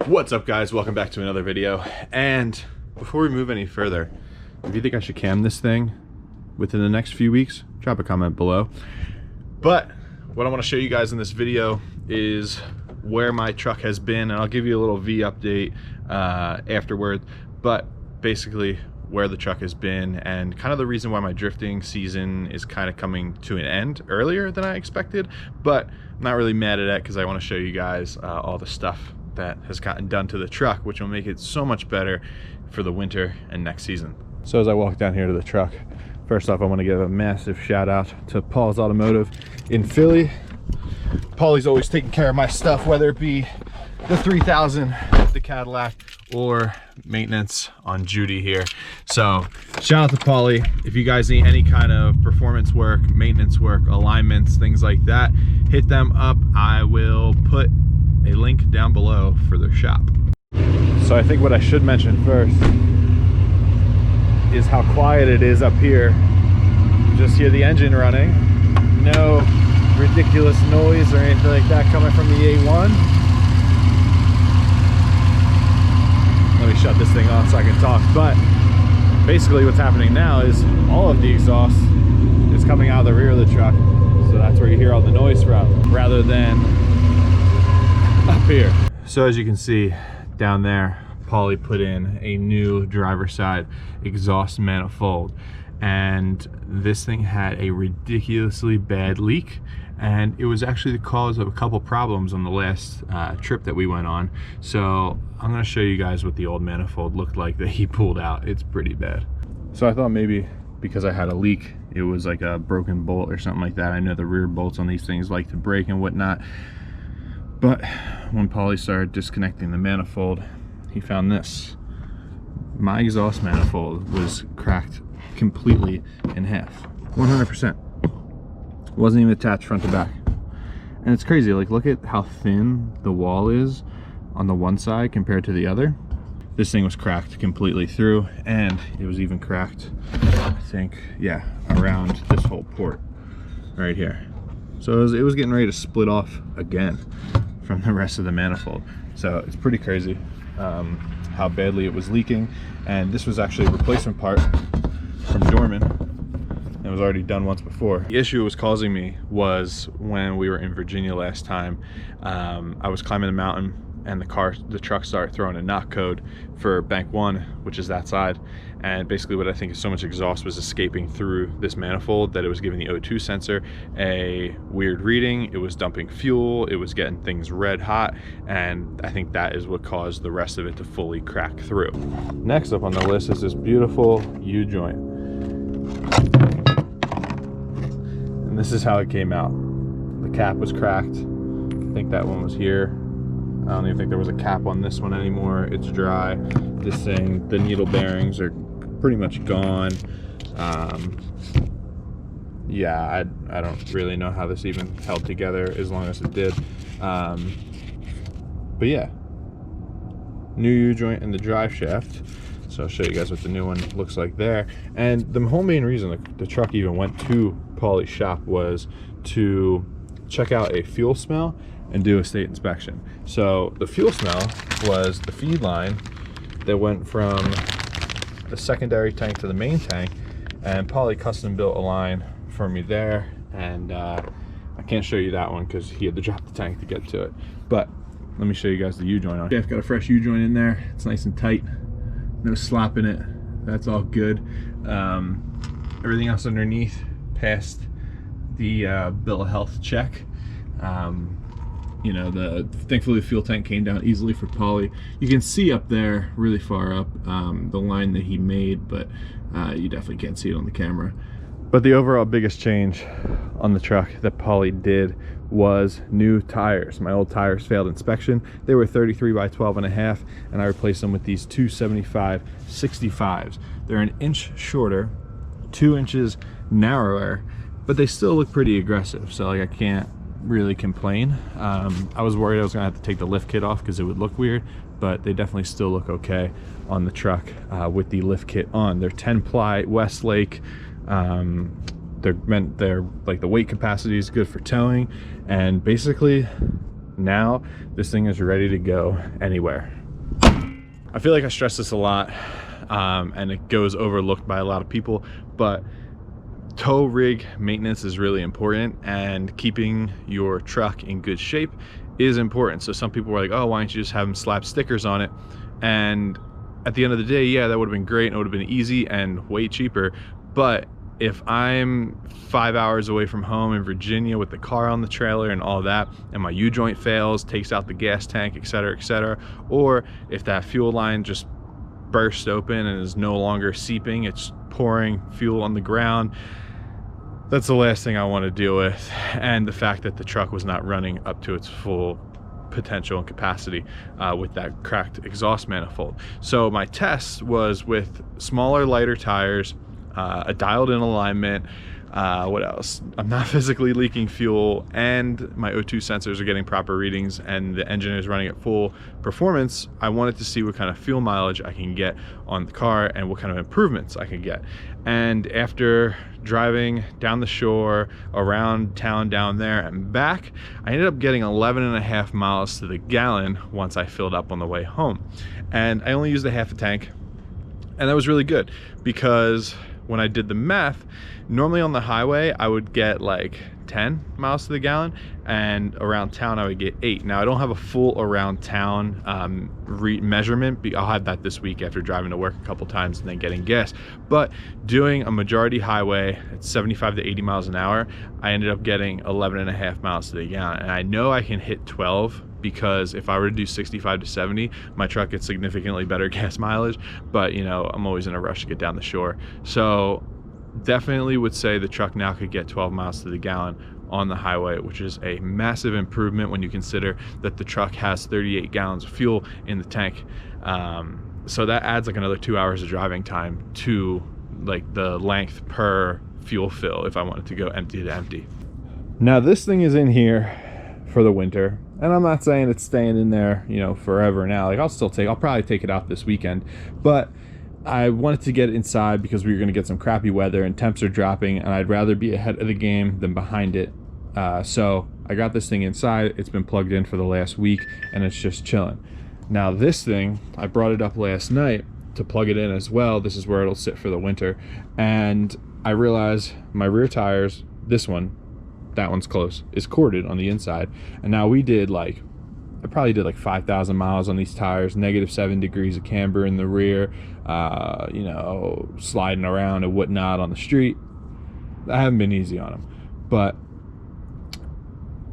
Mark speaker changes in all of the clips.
Speaker 1: What's up, guys? Welcome back to another video. And before we move any further, if you think I should cam this thing within the next few weeks, drop a comment below. But what I want to show you guys in this video is where my truck has been, and I'll give you a little V update afterward, but basically where the truck has been and kind of the reason why my drifting season is kind of coming to an end earlier than I expected. But I'm not really mad at it because I want to show you guys all the stuff that has gotten done to the truck, which will make it so much better for the winter and next season. So as I walk down here to the truck, first off, I want to give a massive shout out to Paul's Automotive in Philly. Paulie's always taking care of my stuff, whether it be the 3000, the Cadillac, or maintenance on Judy here. So shout out to Paulie. If you guys need any kind of performance work, maintenance work, alignments, things like that, hit them up. I will put a link down below for their shop. So I think what I should mention first is how quiet it is up here. You just hear the engine running. No ridiculous noise or anything like that coming from the A1. Let me shut this thing off so I can talk. But basically what's happening now is all of the exhaust is coming out of the rear of the truck. So that's where you hear all the noise from, rather than up here. So as you can see down there, Paulie put in a new driver's side exhaust manifold, and this thing had a ridiculously bad leak, and it was actually the cause of a couple problems on the last trip that we went on. So I'm going to show you guys what the old manifold looked like that he pulled out. It's pretty bad. So I thought maybe because I had a leak, it was like a broken bolt or something like that. I know the rear bolts on these things like to break and whatnot, but when Paulie started disconnecting the manifold, he found this. My exhaust manifold was cracked completely in half, 100%. Wasn't even attached front to back. And it's crazy, like look at how thin the wall is on the one side compared to the other. This thing was cracked completely through, and it was even cracked, I think, yeah, around this whole port right here. So it was getting ready to split off again from the rest of the manifold. So it's pretty crazy how badly it was leaking. And this was actually a replacement part from Dorman. It was already done once before. The issue it was causing me was when we were in Virginia last time. I was climbing the mountain and the truck started throwing a knock code for bank 1, which is that side. And basically what I think is so much exhaust was escaping through this manifold that it was giving the O2 sensor a weird reading. It was dumping fuel, it was getting things red hot, and I think that is what caused the rest of it to fully crack through. Next up on the list is this beautiful U-joint. And this is how it came out. The cap was cracked. I think that one was here. I don't even think there was a cap on this one anymore. It's dry. This thing, the needle bearings are pretty much gone. Yeah, I don't really know how this even held together as long as it did. But yeah, new U-joint in the drive shaft. So I'll show you guys what the new one looks like there. And the whole main reason the truck even went to Paulie's shop was to check out a fuel smell and do a state inspection. So the fuel smell was the feed line that went from the secondary tank to the main tank, and Paulie custom built a line for me there. And I can't show you that one because he had to drop the tank to get to it, but let me show you guys the U-joint on. I've got a fresh U-joint in there. It's nice and tight, no slop in it. That's all good. Everything else underneath passed the bill of health check. You know, thankfully the fuel tank came down easily for Paulie. You can see up there, really far up, the line that he made, but you definitely can't see it on the camera. But the overall biggest change on the truck that Paulie did was new tires. My old tires failed inspection. They were 33 by 12.5, and I replaced them with these 275 65s. They're an inch shorter, 2 inches narrower, but they still look pretty aggressive. So like I can't really complain. I was worried I was gonna have to take the lift kit off because it would look weird, but they definitely still look okay on the truck with the lift kit on. They're 10 ply Westlake. They're like the weight capacity is good for towing, and basically Now this thing is ready to go anywhere. I feel like I stress this a lot, and it goes overlooked by a lot of people, but tow rig maintenance is really important, and keeping your truck in good shape is important. So some people were like, oh, why don't you just have them slap stickers on it? And at the end of the day, yeah, that would have been great and it would have been easy and way cheaper. But if I'm 5 hours away from home in Virginia with the car on the trailer and all that, and my U-joint fails, takes out the gas tank, etc., or if that fuel line just burst open and is no longer seeping, it's pouring fuel on the ground, that's the last thing I want to deal with. And the fact that the truck was not running up to its full potential and capacity with that cracked exhaust manifold. So my test was with smaller, lighter tires, a dialed in alignment, what else? I'm not physically leaking fuel, and my O2 sensors are getting proper readings, and the engine is running at full performance. I wanted to see what kind of fuel mileage I can get on the car and what kind of improvements I can get. And after driving down the shore, around town down there and back, I ended up getting 11.5 miles to the gallon once I filled up on the way home. And I only used a half a tank, and that was really good, because when I did the math, normally on the highway I would get like 10 miles to the gallon, and around town I would get 8. Now I don't have a full around town measurement. I'll have that this week after driving to work a couple times and then getting gas. But doing a majority highway at 75 to 80 miles an hour, I ended up getting 11.5 miles to the gallon. And I know I can hit 12, because if I were to do 65 to 70, my truck gets significantly better gas mileage, but you know, I'm always in a rush to get down the shore. So definitely would say the truck now could get 12 miles to the gallon on the highway, which is a massive improvement when you consider that the truck has 38 gallons of fuel in the tank. So that adds like another 2 hours of driving time to like the length per fuel fill if I wanted to go empty to empty. Now this thing is in here for the winter, and I'm not saying it's staying in there, you know, forever now. Like I'll probably take it out this weekend, but I wanted to get it inside because we were going to get some crappy weather and temps are dropping, and I'd rather be ahead of the game than behind it. So I got this thing inside. It's been plugged in for the last week and it's just chilling. Now this thing, I brought it up last night to plug it in as well. This is where it'll sit for the winter, and I realized my rear tires, this one, that one's close, is corded on the inside. And now I probably did like 5,000 miles on these tires, -7 degrees of camber in the rear, you know, sliding around and whatnot on the street. I haven't been easy on them, but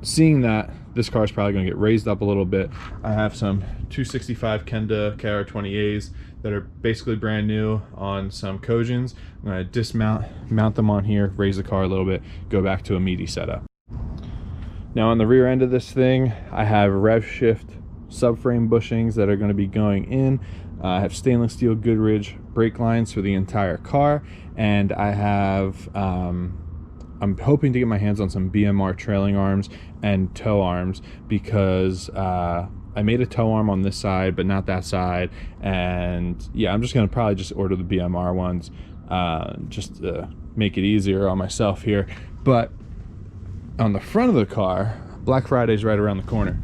Speaker 1: seeing that this car is probably going to get raised up a little bit, I have some 265 Kenda KR20As that are basically brand new on some Kojins. I'm going to mount them on here, raise the car a little bit, go back to a meaty setup. Now on the rear end of this thing, I have rev shift subframe bushings that are going to be going in. I have stainless steel Goodrich brake lines for the entire car, and I have I'm hoping to get my hands on some BMR trailing arms and tow arms, because I made a tow arm on this side but not that side, and yeah, I'm just going to probably just order the BMR ones just to make it easier on myself here. But on the front of the car, Black Friday's right around the corner,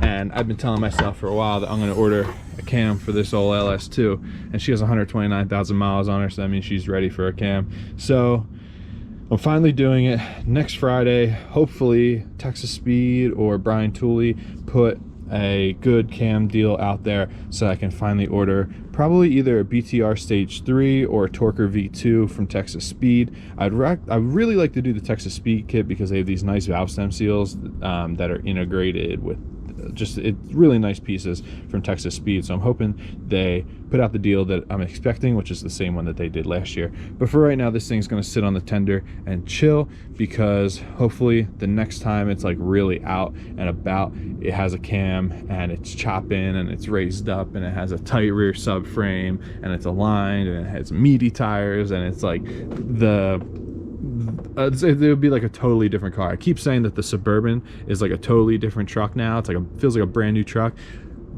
Speaker 1: and I've been telling myself for a while that I'm going to order a cam for this old LS2, and she has 129,000 miles on her, so that means she's ready for a cam. So I'm finally doing it next Friday. Hopefully Texas Speed or Brian Tooley put a good cam deal out there so I can finally order probably either a BTR Stage 3 or a Torker V2 from Texas Speed. I'd really like to do the Texas Speed kit because they have these nice valve stem seals that are integrated with really nice pieces from Texas Speed. So I'm hoping they put out the deal that I'm expecting, which is the same one that they did last year. But for right now, this thing's going to sit on the tender and chill, because hopefully the next time it's like really out and about, it has a cam and it's chopping and it's raised up and it has a tight rear subframe and it's aligned and it has meaty tires, and it's like it would be like a totally different car. I keep saying that the Suburban is like a totally different truck now. It's like feels like a brand new truck.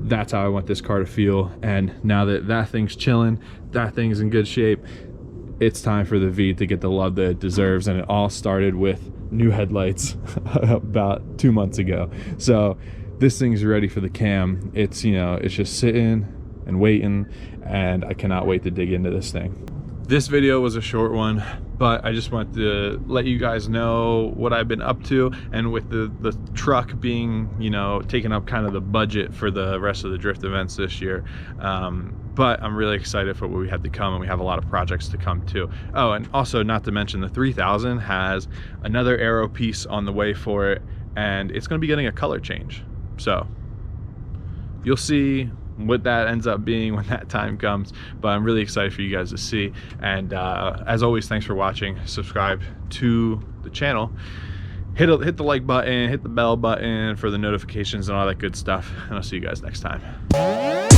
Speaker 1: That's how I want this car to feel. And now that that thing's chilling, that thing's in good shape, it's time for the V to get the love that it deserves. And it all started with new headlights about 2 months ago. So this thing's ready for the cam. It's, you know, it's just sitting and waiting, and I cannot wait to dig into this thing. This video was a short one, but I just wanted to let you guys know what I've been up to, and with the truck being, you know, taking up kind of the budget for the rest of the drift events this year. But I'm really excited for what we have to come, and we have a lot of projects to come too. Oh, and also not to mention the 3000 has another aero piece on the way for it, and it's going to be getting a color change. So you'll see what that ends up being when that time comes, but I'm really excited for you guys to see. And as always, thanks for watching. Subscribe to the channel, hit the like button, hit the bell button for the notifications and all that good stuff, and I'll see you guys next time.